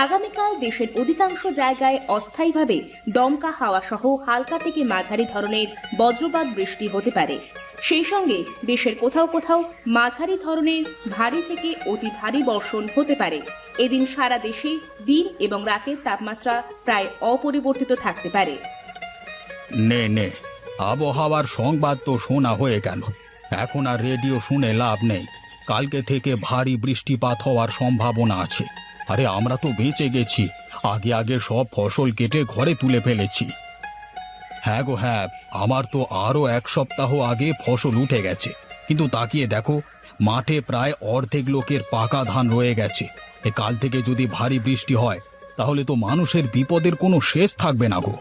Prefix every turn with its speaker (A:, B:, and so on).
A: আগামীকাল দেশের অধিকাংশ জায়গায় অস্থায়ীভাবে দমকা হাওয়া সহ হালকা থেকে মাঝারি ধরনের বজ্রপাত বৃষ্টি হতে পারে। সেই সঙ্গে দেশের কোথাও কোথাও মাঝারি ধরনের ভারী থেকে অতি ভারী বর্ষণ হতে পারে। এদিন সারা দেশে দিন এবং রাতের তাপমাত্রা প্রায় অপরিবর্তিত থাকতে পারে।
B: নে নে, আবহাওয়ার সংবাদ তো শোনা হয়ে গেল। এখন আর রেডিও শুনে লাভ নেই। কালকে থেকে ভারী বৃষ্টিপাত হওয়ার সম্ভাবনা আছে। আরে আমরা তো বেঁচে গেছি, আগে আগে সব ফসল কেটে ঘরে তুলে ফেলেছি। হ্যাঁ গো হ্যাঁ, আমার তো আরও 1 সপ্তাহ আগে ফসল উঠে গেছে, কিন্তু তাকিয়ে দেখো মাঠে প্রায় অর্ধেক লোকের পাকা ধান রয়ে গেছে। কাল থেকে যদি ভারী বৃষ্টি হয় তাহলে তো মানুষের বিপদের কোনো শেষ থাকবে না গো।